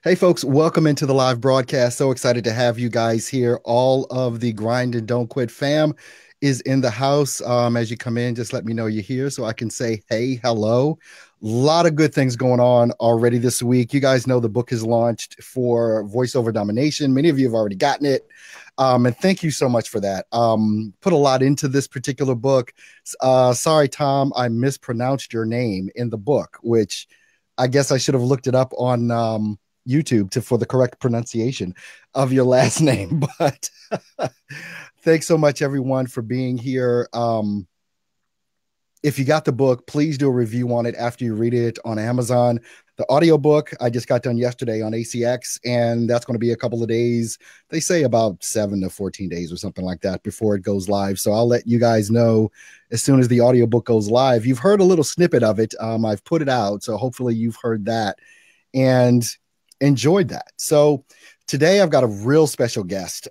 Hey, folks, welcome into the live broadcast. So excited to have you guys here. All of the Grind and Don't Quit fam is in the house. As you come in, just let me know you're here so I can say, hey, hello. A lot of good things going on already this week. You guys know the book is launched for voiceover domination. Many of you have already gotten it. And thank you so much for that. Put a lot into this particular book. Sorry, Tom, I mispronounced your name in the book, which I guess I should have looked it up on YouTube for the correct pronunciation of your last name. But thanks so much, everyone, for being here. If you got the book, please do a review on it after you read it on Amazon. The audiobook I just got done yesterday on ACX, and that's going to be a couple of days. They say about 7 to 14 days or something like that before it goes live. So I'll let you guys know as soon as the audiobook goes live. You've heard a little snippet of it. I've put it out, so hopefully you've heard that and enjoyed that. So today I've got a real special guest.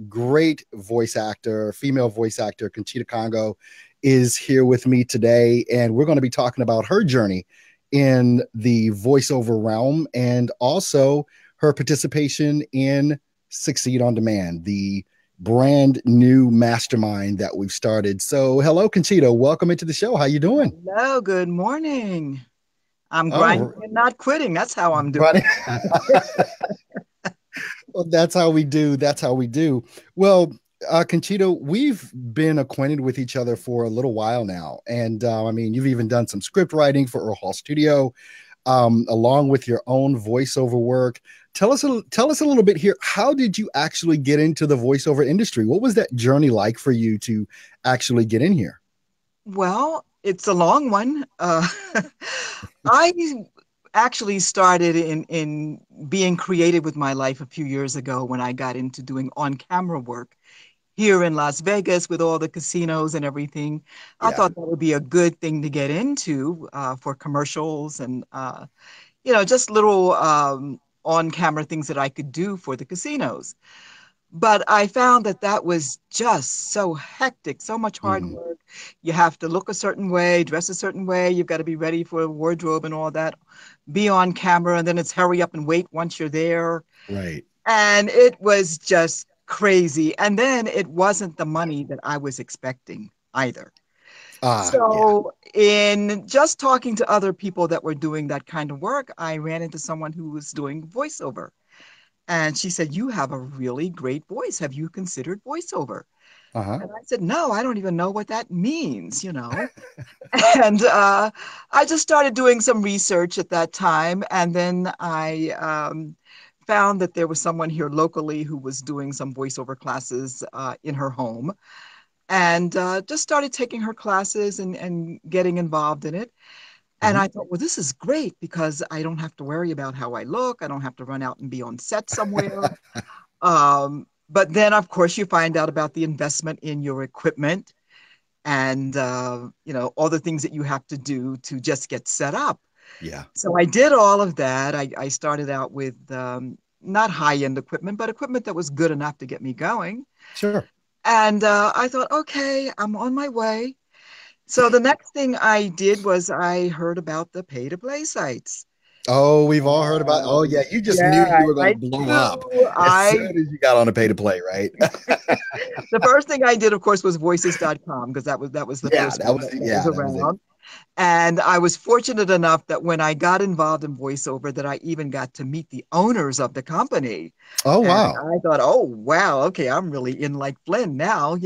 Great voice actor, female voice actor, Conchita Congo is here with me today, and we're going to be talking about her journey in the voiceover realm and also her participation in Succeed on Demand, the brand new mastermind that we've started. So hello, Conchita, welcome into the show. How you doing? Hello, good morning. I'm grinding Oh, and not quitting. That's how I'm right. doing. Well, that's how we do. That's how we do. Well, Conchita, we've been acquainted with each other for a little while now, and I mean, you've even done some script writing for Earl Hall Studio, along with your own voiceover work. Tell us a little bit here. How did you actually get into the voiceover industry? What was that journey like for you to actually get in here? Well, it's a long one. I actually started in being creative with my life a few years ago when I got into doing on-camera work here in Las Vegas with all the casinos and everything. I Yeah, thought that would be a good thing to get into for commercials and just little on-camera things that I could do for the casinos. But I found that that was just so hectic, so much hard mm, work. You have to look a certain way, dress a certain way. You've got to be ready for a wardrobe and all that. Be on camera, and then it's hurry up and wait once you're there. right. And it was just crazy. And then it wasn't the money that I was expecting either. Yeah, So, in just talking to other people that were doing that kind of work, I ran into someone who was doing voiceover. And she said, "You have a really great voice. Have you considered voiceover?" uh-huh. And I said, "No, I don't even know what that means." And I just started doing some research at that time. And then I found that there was someone here locally who was doing some voiceover classes in her home and just started taking her classes and getting involved in it. And Mhm. I thought, well, this is great because I don't have to worry about how I look. I don't have to run out and be on set somewhere. But then, of course, you find out about the investment in your equipment and all the things that you have to do to just get set up. Yeah, So I did all of that. I started out with not high-end equipment, but equipment that was good enough to get me going. sure. And I thought, okay, I'm on my way. So the next thing I did was I heard about the pay-to-play sites. Oh, we've all heard about. Oh, yeah, you just knew Yeah, you were going I to blow up knew as I soon as you got on a pay to play, right? the first thing I did, of course, was voices.com because that was the Yeah, first one that was that was it. around. And I was fortunate enough that when I got involved in voiceover, that I even got to meet the owners of the company. Oh, And wow. I thought, oh wow, okay, I'm really in like Flynn now.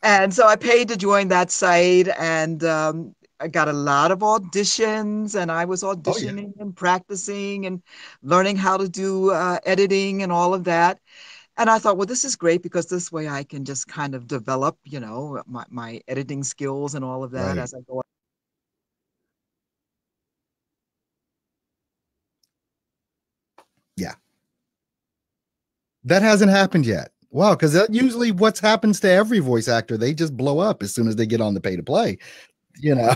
And so I paid to join that site, and I got a lot of auditions, and I was Oh, yeah. auditioning and practicing and learning how to do editing and all of that. And I thought, well, this is great because this way I can just kind of develop, my editing skills and all of that Right. as I go. Yeah. That hasn't happened yet. Wow, because that usually what happens to every voice actor. They just blow up as soon as they get on the pay to play, you know.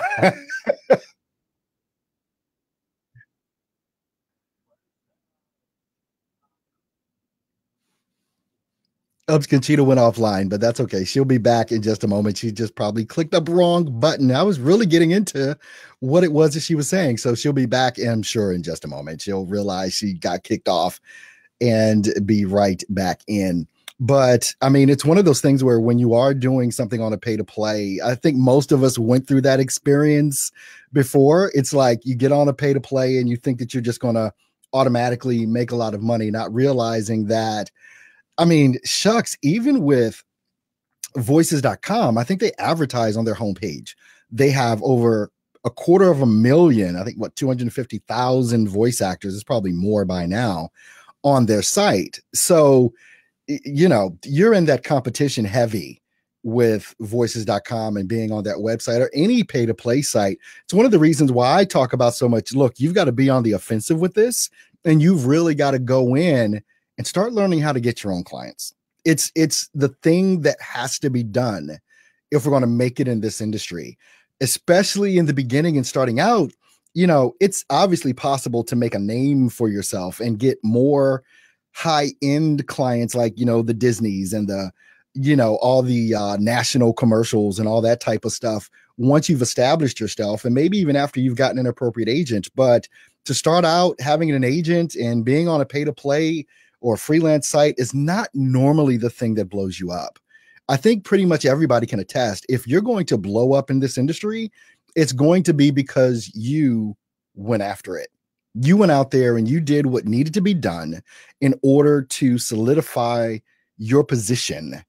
Oops, Conchita went offline, but that's okay. She'll be back in just a moment. She just probably clicked the wrong button. I was really getting into what it was that she was saying. So she'll be back, I'm sure, in just a moment. She'll realize she got kicked off and be right back in. But I mean, it's one of those things where when you are doing something on a pay to play, I think most of us went through that experience before. It's like you get on a pay to play and you think that you're just going to automatically make a lot of money, not realizing that, I mean, shucks, even with voices.com, I think they advertise on their homepage. They have over a quarter of a million, I think, what, 250,000 voice actors, is probably more by now, on their site. So, you know, you're in that competition heavy with voices.com and being on that website or any pay to play site. It's one of the reasons why I talk about so much. Look, you've got to be on the offensive with this, and you've really got to go in and start learning how to get your own clients. It's the thing that has to be done if we're going to make it in this industry, especially in the beginning and starting out. You know, it's obviously possible to make a name for yourself and get more high end clients, like, you know, the Disneys and the, you know, all the national commercials and all that type of stuff once you've established yourself, and maybe even after you've gotten an appropriate agent. But to start out having an agent and being on a pay to play or freelance site is not normally the thing that blows you up. I think pretty much everybody can attest, if you're going to blow up in this industry, it's going to be because you went after it. You went out there and you did what needed to be done in order to solidify your position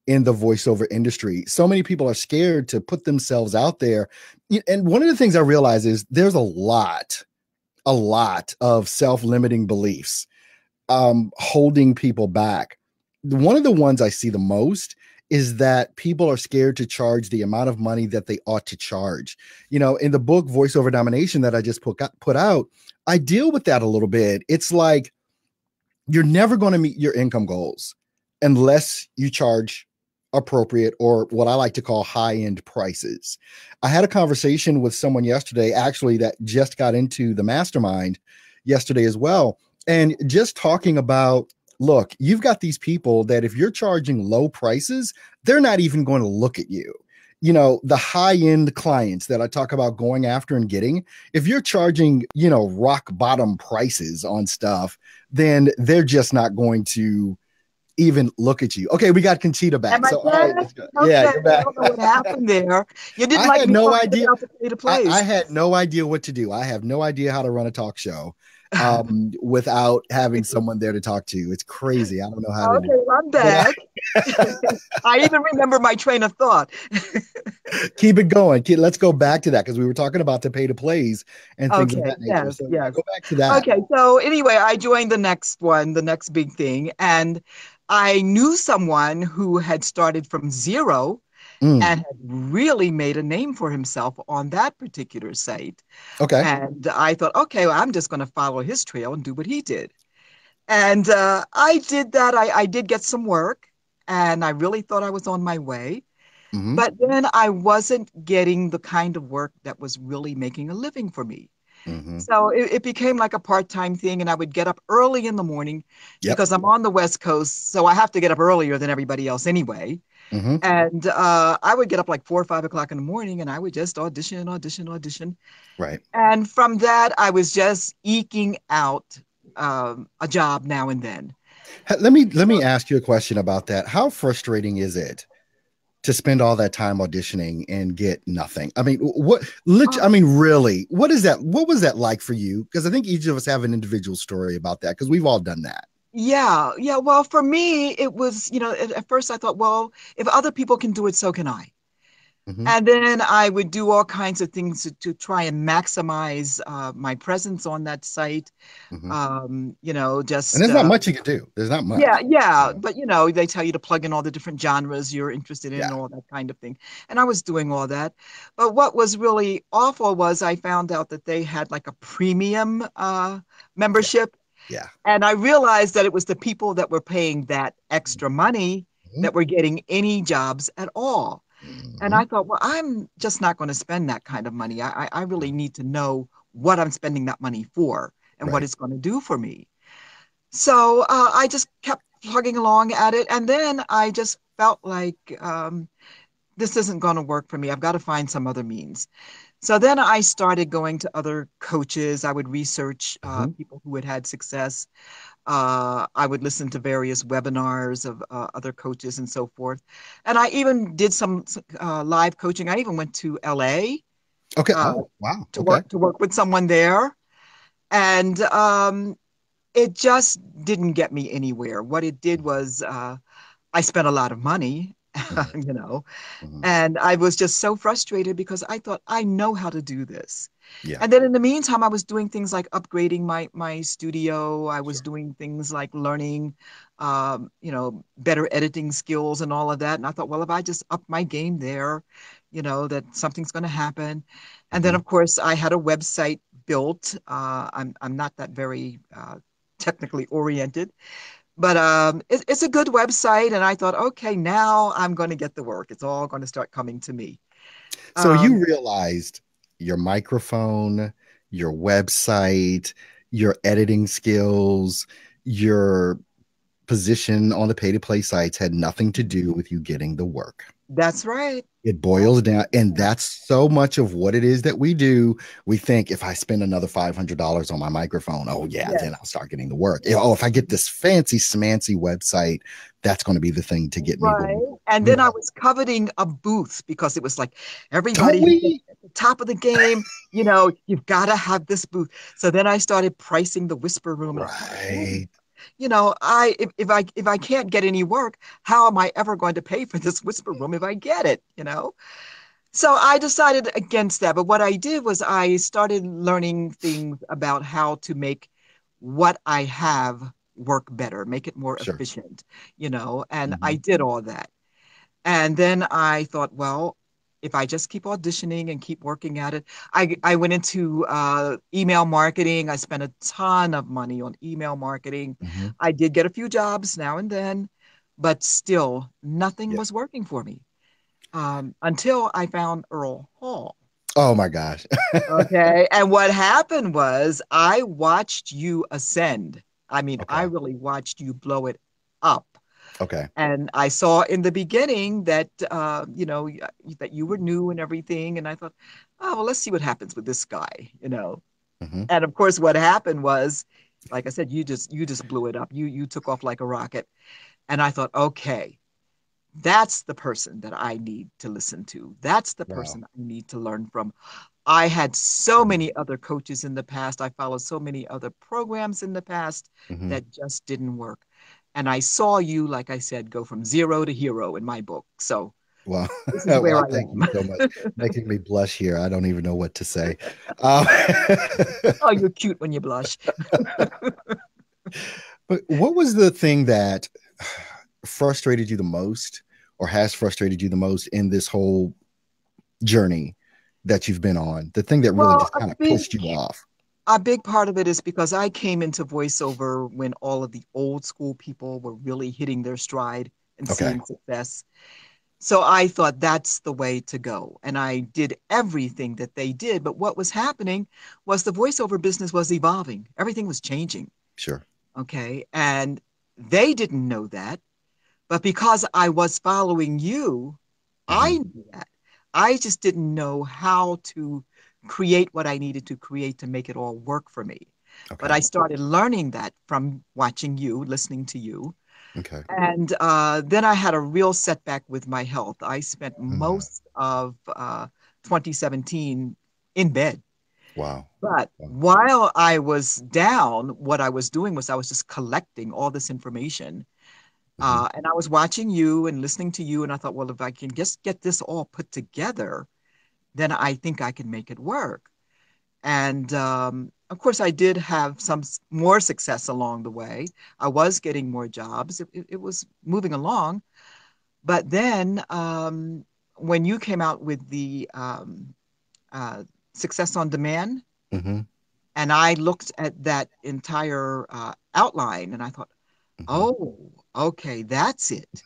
in the voiceover industry. So many people are scared to put themselves out there. And one of the things I realize is there's a lot of self-limiting beliefs holding people back. One of the ones I see the most is that people are scared to charge the amount of money that they ought to charge. You know, in the book Voiceover Domination that I just put out, I deal with that a little bit. It's like you're never going to meet your income goals unless you charge appropriate, or what I like to call high-end prices. I had a conversation with someone yesterday, actually, that just got into the mastermind yesterday as well. And just talking about, look, you've got these people that if you're charging low prices, they're not even going to look at you. You know, the high-end clients that I talk about going after and getting, if you're charging, you know, rock bottom prices on stuff, then they're just not going to even look at you. Okay, we got Conchita back. Am I So, all right, back? let's go. Okay, Yeah, I you're back. don't know what happened there. You didn't I like had me no talking idea. about the pay to I plays. had no idea what to do. I have no idea how to run a talk show without having someone there to talk to. It's crazy. I don't know how to Okay, do well, I'm it. back. I even remember my train of thought. Keep it going. Let's go back to that because we were talking about the pay to plays and things of Okay, that nature. yes, So yeah, yes. go back to that. Okay, so anyway, I joined the next one, the next big thing, and I knew someone who had started from zero Mm, and had really made a name for himself on that particular site. okay. And I thought, okay, well, I'm just going to follow his trail and do what he did. And I did that. I did get some work, and I really thought I was on my way. Hmm. But then I wasn't getting the kind of work that was really making a living for me. Hmm. So it became like a part-time thing, and I would get up early in the morning Yep. because I'm on the West Coast, so I have to get up earlier than everybody else anyway. Hmm. And I would get up like 4 or 5 o'clock in the morning, and I would just audition, audition, audition. Right. And from that, I was just eking out a job now and then. Let me ask you a question about that. How frustrating is it to spend all that time auditioning and get nothing? I mean, I mean, really, what is that? What was that like for you? Because I think each of us have an individual story about that because we've all done that. Yeah, yeah. Well, for me, it was, at first I thought, well, if other people can do it, so can I. Hmm. And then I would do all kinds of things to try and maximize my presence on that site. Hmm. And Just there's not much you can do. There's not yeah, much. yeah. Yeah. But they tell you to plug in all the different genres you're interested in and Yeah. all that kind of thing. And I was doing all that. But what was really awful was I found out that they had like a premium Yeah. membership. Yeah. And I realized that it was the people that were paying that extra money Hmm. that were getting any jobs at all. And Hmm. I thought, well, I'm just not going to spend that kind of money. I really need to know what I'm spending that money for and what Right. it's going to do for me. So I just kept plugging along at it. And then I just felt like this isn't going to work for me. I've got to find some other means. So then I started going to other coaches. I would research Hmm. people who had had success. I would listen to various webinars of other coaches and so forth. And I even did some live coaching. I even went to LA Okay. uh, Oh, wow. to Okay. work with someone there. And it just didn't get me anywhere. What it did was I spent a lot of money, Hmm. you know, Hmm. and I was just so frustrated because I thought I know how to do this. Yeah. And then in the meantime, I was doing things like upgrading my studio. I was Sure. doing things like learning, better editing skills and all of that. And I thought, well, if I just up my game there, that something's going to happen. And then, Hmm. of course, I had a website built. I'm not that very technically oriented, but it's a good website. And I thought, okay, now I'm going to get the work. It's all going to start coming to me. So you Um, realized your microphone, your website, your editing skills, your position on the pay to play sites had nothing to do with you getting the work. that's right. It That's boils down, and right. that's so much of what it is that we do. We think if I spend another $500 on my microphone, oh yeah, then Yes. I'll start getting the work. Oh, if I get this fancy smancy website, that's going to be the thing to get me the Right. work. And You then I know, was coveting a booth because it was like don't everybody who's we? at the top of the game, you've got to have this booth. So then I started pricing the whisper room and I thought, oh, Right. I if I can't get any work, how am I ever going to pay for this whisper room if I get it? So I decided against that. But what I did was I started learning things about how to make what I have work better, make it more Sure. efficient, and I Hmm. did all that. And then I thought, well, if I just keep auditioning and keep working at it, I went into email marketing. I spent a ton of money on email marketing. Hmm. I did get a few jobs now and then, but still nothing Yeah. was working for me until I found Earl Hall. Oh my gosh. Okay. And what happened was I watched you ascend. I mean, I Okay. really watched you blow it up. Okay. And I saw in the beginning that, that you were new and everything. And I thought, oh, well, let's see what happens with this guy. Hmm. And of course, what happened was, like I said, you just blew it up. You took off like a rocket. And I thought, okay, that's the person that I need to listen to. That's the Wow. person I need to learn from. I had so many other coaches in the past. I followed so many other programs in the past Hmm. that just didn't work. And I saw you, like I said, go from zero to hero in my book. So Wow. this is where Well, I thank you am. so much. Making me blush here. I don't even know what to say. Um, Oh, you're cute when you blush. but what was the thing that frustrated you the most or has frustrated you the most in this whole journey that you've been on? The thing that really Well, just kind of pushed you off? a big part of it is because I came into voiceover when all of the old school people were really hitting their stride and Okay. seeing success. So I thought that's the way to go. And I did everything that they did. But what was happening was the voiceover business was evolving, everything was changing. Sure. Okay. And they didn't know that. But because I was following you, I Hmm. knew that. I just didn't know how to create what I needed to create to make it all work for me. But Okay. I started learning that from watching you, listening to you. Okay. And then I had a real setback with my health. I spent Mm. most of 2017 in bed. Wow. But Wow. while I was down, what I was doing was I was just collecting all this information. Hmm. And I was watching you and listening to you. And I thought, well, if I can just get this all put together, then I think I can make it work. And of course, I did have some more success along the way. I was getting more jobs. It was moving along. But then when you came out with the uh, Success on Demand, Hmm. and I looked at that entire outline and I thought, Hmm. oh, okay, that's it.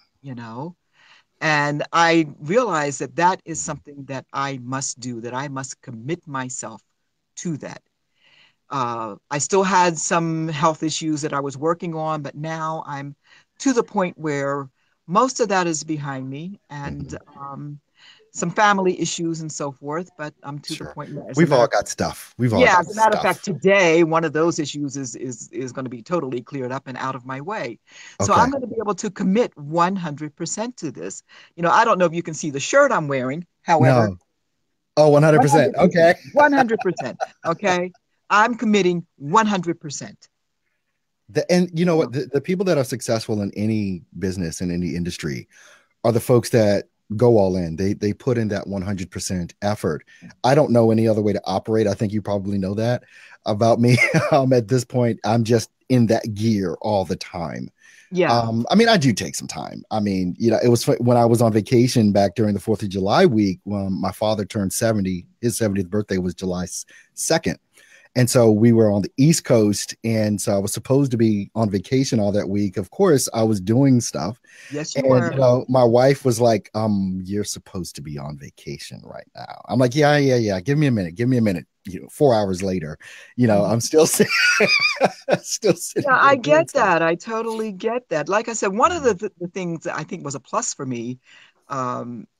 And I realized that that is something that I must do, that I must commit myself to that. I still had some health issues that I was working on, but now I'm to the point where most of that is behind me, and Hmm. some family issues and so forth. But I'm to the Sure. point where, as a We've matter all of got stuff. We've all yeah, got as a matter of fact, stuff. today one of those issues is going to be totally cleared up and out of my way. So I'm Okay. going to be able to commit 100% to this. I don't know if you can see the shirt I'm wearing. However, No. Oh, 100%. 100%, Okay. 100%. Okay. I'm committing 100%. And you know You what? know, The people that are successful in any business, in any industry, are the folks that go all in. They put in that 100% effort. I don't know any other way to operate. I think you probably know that about me. At this point, I'm just in that gear all the time. yeah. I mean, I do take some time. I mean, it was when I was on vacation back during the 4th of July week when my father turned 70. His 70th birthday was July 2nd. And so we were on the East Coast. And so I was supposed to be on vacation all that week. Of course, I was doing stuff. Yes, you And, were. my wife was like, you're supposed to be on vacation right now. I'm like, yeah, yeah, yeah. Give me a minute. Give me a minute. 4 hours later, Mhm. I'm still sitting, still Yeah, sitting there I doing get stuff. that. I totally get that. Like I said, one of Mhm. the things that I think was a plus for me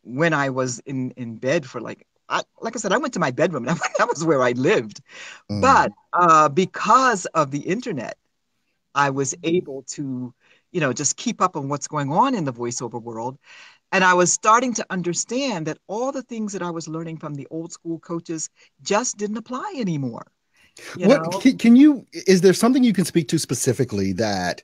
when I was in bed for like I said, I went to my bedroom. That was where I lived. Mm. But because of the internet, I was able to, just keep up on what's going on in the voiceover world. And I was starting to understand that all the things that I was learning from the old school coaches just didn't apply anymore. You What know, can you, is there something you can speak to specifically that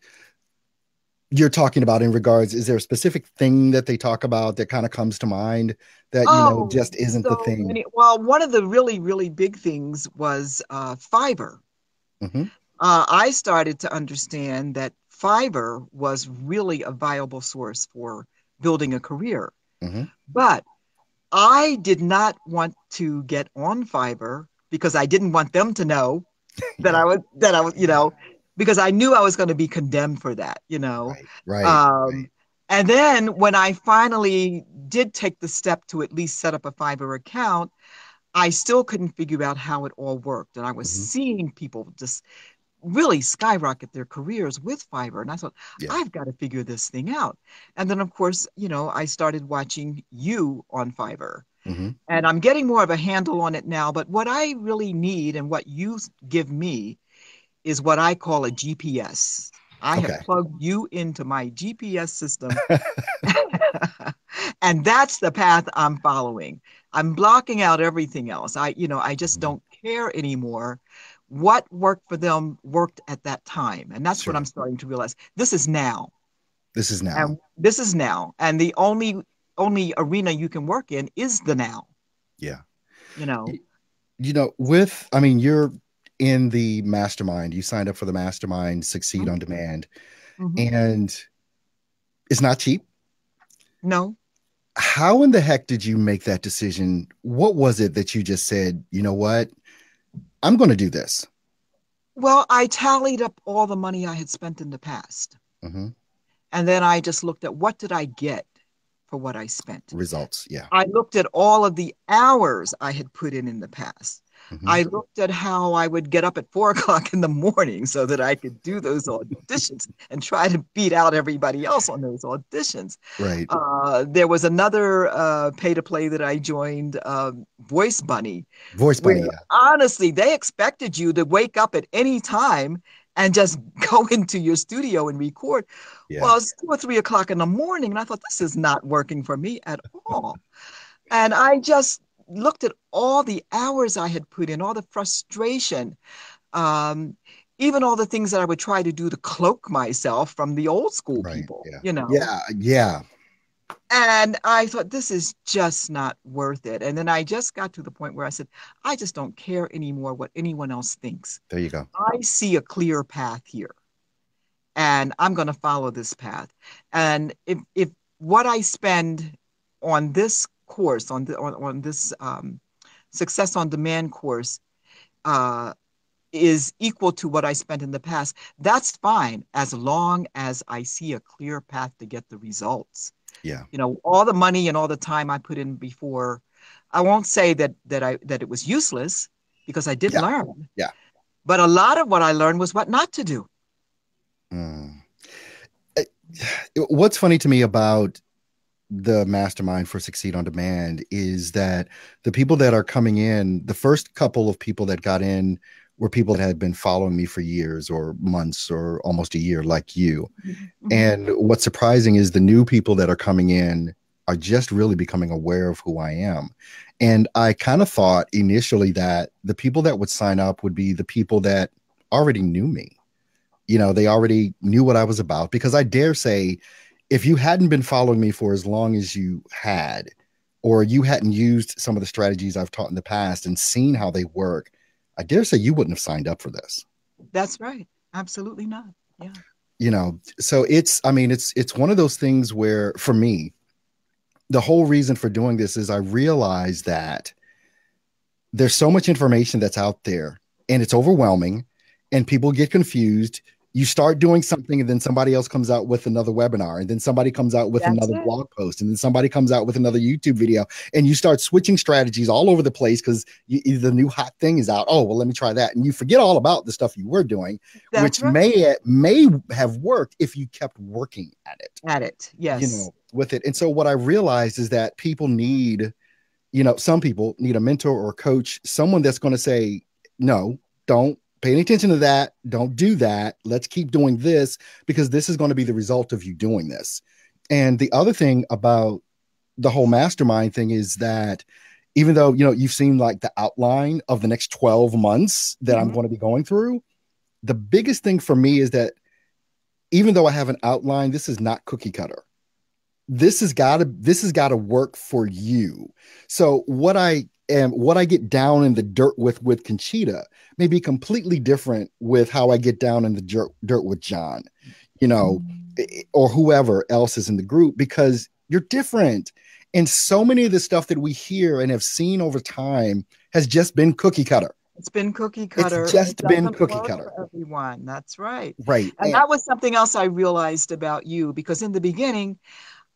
you're talking about in regards, is there a specific thing that they talk about that kind of comes to mind that, oh, just isn't the so thing? many. Well, one of the really, really big things was fiber. Hmm. I started to understand that fiber was really a viable source for building a career. Hmm. But I did not want to get on Fiverr because I didn't want them to know Yeah. that I was, Yeah. because I knew I was going to be condemned for that. Right. Right. Um, Right. and then when I finally did take the step to at least set up a Fiverr account, I still couldn't figure out how it all worked. And I was Hmm. seeing people just really skyrocket their careers with Fiverr. And I thought, Yeah. I've got to figure this thing out. And then, of course, I started watching you on Fiverr. Hmm. And I'm getting more of a handle on it now. But what I really need and what you give me is what I call a GPS. I have Okay. plugged you into my GPS system, and that's the path I'm following. I'm blocking out everything else. I just Hmm. don't care anymore. What worked for them worked at that time. And that's what I'm Sure. starting to realize. This is now. This is now. And this is now. And the only arena you can work in is the now, Yeah. you know. Y- I mean, you're in the mastermind. You signed up for the mastermind, Succeed on Demand, Mhm. and it's not cheap. No. How in the heck did you make that decision? What was it that you just said, you know what? I'm going to do this? Well, I tallied up all the money I had spent in the past. Hmm. And then I just looked at what did I get for what I spent. Results. Yeah. I looked at all of the hours I had put in the past. Hmm. I looked at how I would get up at 4 o'clock in the morning so that I could do those auditions and try to beat out everybody else on those auditions. Right. There was another pay to play that I joined, Voice Bunny, Voice where bunny. Yeah. honestly they expected you to wake up at any time and just go into your studio and record. Yeah. Well, it's 2 or 3 o'clock in the morning, and I thought this is not working for me at all. And I just looked at all the hours I had put in, all the frustration, um, even all the things that I would try to do to cloak myself from the old school Right. people, Yeah. you know. Yeah. Yeah. And I thought, this is just not worth it. And then I just got to the point where I said, I just don't care anymore what anyone else thinks. There you go. I see a clear path here, and I'm going to follow this path. And if what I spend on this course, on this Success on Demand course, uh, is equal to what I spent in the past, that's fine as long as I see a clear path to get the results. Yeah. All the money and all the time I put in before, I won't say that it was useless because I did Yeah. learn, Yeah. but a lot of what I learned was what not to do. Mm. What's funny to me about the mastermind for Succeed on Demand is that the people that are coming in, the first couple of people that got in were people that had been following me for years or months or almost a year, like you. Mhm. And what's surprising is the new people that are coming in are just really becoming aware of who I am. And I kind of thought initially that the people that would sign up would be the people that already knew me. They already knew what I was about, because I dare say, if you hadn't been following me for as long as you had, or you hadn't used some of the strategies I've taught in the past and seen how they work, I dare say you wouldn't have signed up for this. That's right. Absolutely not. Yeah. So I mean, it's one of those things where, for me, the whole reason for doing this is I realize that there's so much information that's out there, and it's overwhelming, and people get confused. You start doing something, and then somebody else comes out with another webinar, and then somebody comes out with That's another it. blog post, and then somebody comes out with another YouTube video, and you start switching strategies all over the place because the new hot thing is out. Oh, well, let me try that, and you forget all about the stuff you were doing, That's which right. may have worked if you kept working at it, At it. Yes. with it. And so what I realized is that people need, some people need a mentor or a coach, someone that's going to say, no, don't pay any attention to that. Don't do that. Let's keep doing this, because this is going to be the result of you doing this. And the other thing about the whole mastermind thing is that even though, you've seen like the outline of the next 12 months that I'm Mhm. going to be going through, the biggest thing for me is that even though I have an outline, this is not cookie cutter. This has got to work for you. So what I get down in the dirt with Conchita may be completely different with how I get down in the dirt with John, you know, or whoever else is in the group, because you're different. And so many of the stuff that we hear and have seen over time has just been cookie cutter. It's been cookie It's cutter and it just been doesn't cookie work cutter. for everyone. That's right. Right. And that was something else I realized about you because in the beginning,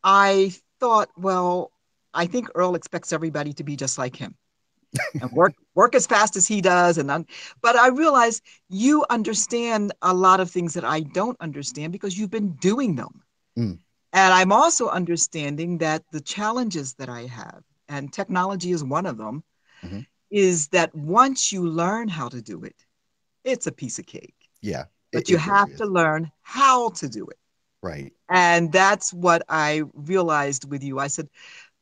I thought, well, I think Earl expects everybody to be just like him and work as fast as he does but I realize you understand a lot of things that I don't understand because you've been doing them. Mm, And I'm also understanding that the challenges that I have, and technology is one of them, mhm. is that once you learn how to do it, it's a piece of cake. Yeah, But you it really have to is. learn how to do it. Right. And that's what I realized with you. I said,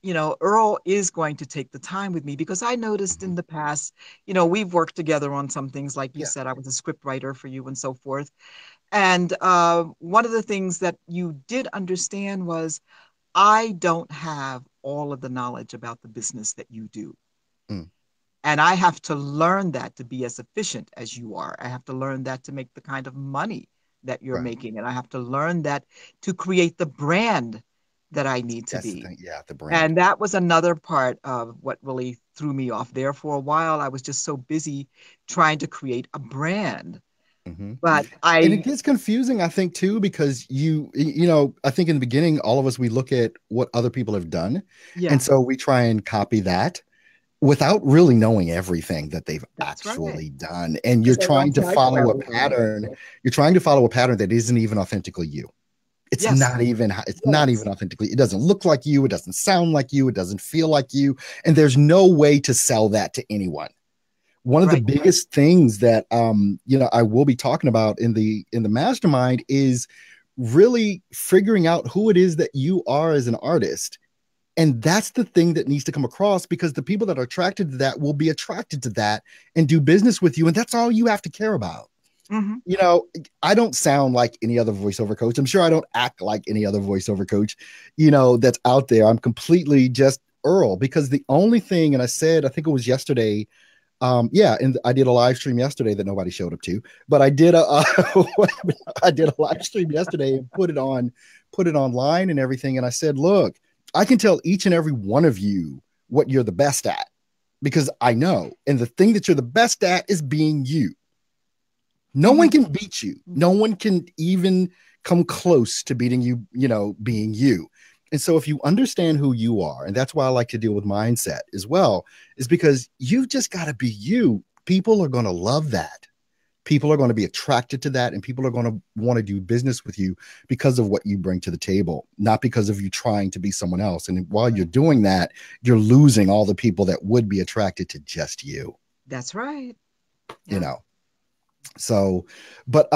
Earl is going to take the time with me because I noticed Mhm. in the past, we've worked together on some things. Like you Yeah. said, I was a script writer for you and so forth. And one of the things that you did understand was I don't have all of the knowledge about the business that you do. Mm, And I have to learn that to be as efficient as you are. I have to learn that to make the kind of money that you're right. making. And I have to learn that to create the brand that I need to That's the be. thing. Yeah, the brand. And that was another part of what really threw me off. There for a while, I was just so busy trying to create a brand. Hmm. But And it I, gets confusing, I think, too, because I think in the beginning, all of us, we look at what other people have done. And yeah, so we try and copy that without really knowing everything that they've that's right. actually done. And you're Because they trying don't to charge for follow a everything. pattern. You're trying to follow a pattern that isn't even authentically you. Yes, It's not yes, even authentically. It doesn't look like you. It doesn't sound like you. It doesn't feel like you. And there's no way to sell that to anyone. One of the right. biggest things that I will be talking about in the mastermind is really figuring out who it is that you are as an artist. And that's the thing that needs to come across, because the people that are attracted to that will be attracted to that and do business with you, and that's all you have to care about. Hmm. you know, I don't sound like any other voiceover coach. I'm sure I don't act like any other voiceover coach, that's out there. I'm completely just Earl, because the only thing, and I said, I think it was yesterday, yeah, and I did a live stream yesterday that nobody showed up to, but I did I did a live stream yesterday and put it online and everything. And I said, look, I can tell each and every one of you what you're the best at, because I know. And the thing that you're the best at is being you. No one Hmm. can beat you. No one can even come close to beating you, being you. And so if you understand who you are, and that's why I like to deal with mindset as well, is because you've just got to be you. People are going to love that. people are going to be attracted to that, and people are going to want to do business with you because of what you bring to the table, not because of you trying to be someone else. And while you're doing that, you're losing all the people that would be attracted to just you. That's right. You Yeah. know. So, but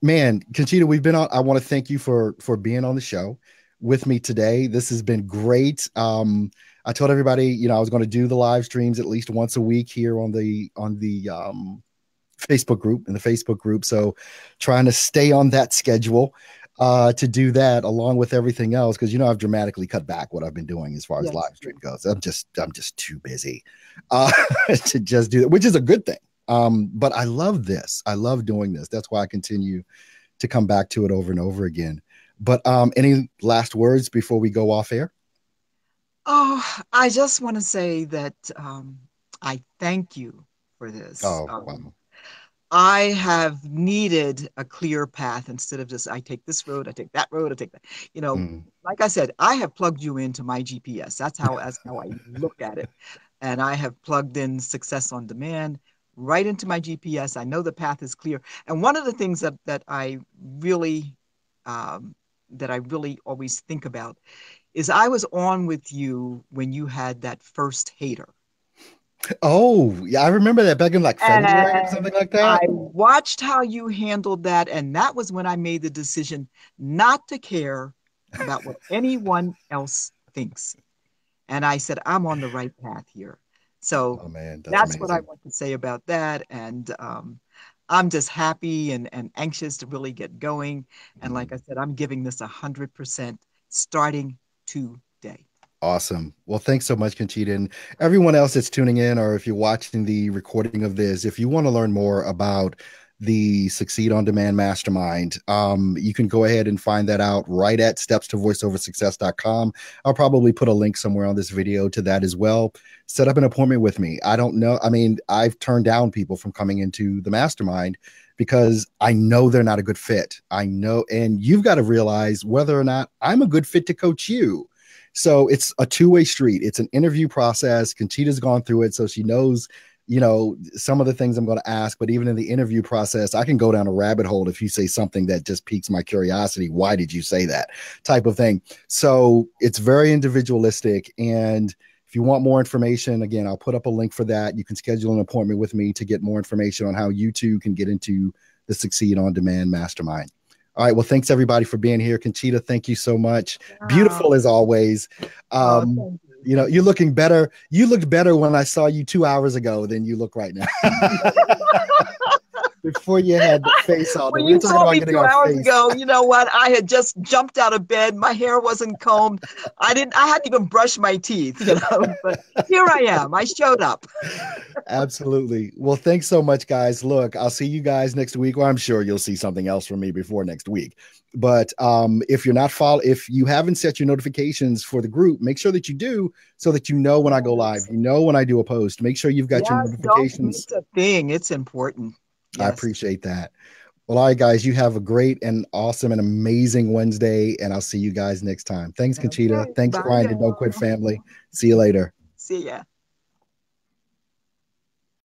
man, Conchita, we've been on. I want to thank you for being on the show with me today. This has been great. I told everybody, I was going to do the live streams at least once a week here on the Facebook group, in the Facebook group. So trying to stay on that schedule to do that along with everything else, because I've dramatically cut back what I've been doing as far as Yes. live stream goes. I'm just too busy to just do that, which is a good thing. But I love this. I love doing this. That's why I continue to come back to it over and over again. But any last words before we go off air? Oh, I just want to say that I thank you for this. Oh, wow. I have needed a clear path instead of just I take this road, I take that road, I take that. Mm. Like I said, I have plugged you into my GPS. That's how I look at it. And I have plugged in Success on Demand right into my GPS. I know the path is clear. And one of the things that I really always think about is I was on with you when you had that first hater. Oh, yeah, I remember that back in like February or And something like I that. watched how you handled that. And that was when I made the decision not to care about what anyone else thinks. And I said, I'm on the right path here. So Oh man, that's that's what I amazing. want to say about that. And I'm just happy and anxious to really get going. And like I Mm. said, I'm giving this 100% starting today. Awesome. Well, thanks so much, Conchita. And everyone else that's tuning in, or if you're watching the recording of this, if you want to learn more about the Succeed on Demand Mastermind, you can go ahead and find that out right at stepstovoiceoversuccess.com. I'll probably put a link somewhere on this video to that as well. Set up an appointment with me. I don't know. I mean, I've turned down people from coming into the mastermind because I know they're not a good fit. I know, and you've got to realize whether or not I'm a good fit to coach you. So it's a two-way street. It's an interview process. Conchita's gone through it, so she knows, some of the things I'm going to ask. But even in the interview process, I can go down a rabbit hole if you say something that just piques my curiosity. Why did you say that? Type of thing. So it's very individualistic. And if you want more information, again, I'll put up a link for that. You can schedule an appointment with me to get more information on how you too can get into the Succeed on Demand Mastermind. All right. Well, thanks everybody for being here. Conchita, thank you so much. Wow. Beautiful as always. Oh, Um, thank you. you're looking better. You looked better when I saw you 2 hours ago than you look right now. Before you had the face all day. When We were you talking saw about me getting two our hours face. ago, you know what? I had just jumped out of bed. My hair wasn't combed. I hadn't even brushed my teeth, but here I am. I showed up. Absolutely. Well, thanks so much, guys. Look, I'll see you guys next week. Well, I'm sure you'll see something else from me before next week. But if you haven't set your notifications for the group, make sure that you do so that you know when I go live, Yes. when I do a post. Make sure you've got your Yes, don't miss notifications. a thing. It's important. I Yes. appreciate that. Well, all right, guys, you have a great and awesome and amazing Wednesday, and I'll see you guys next time. Thanks, Conchita. Okay. Thanks, Bye Grind and Don't Quit now. family. See you later. See ya.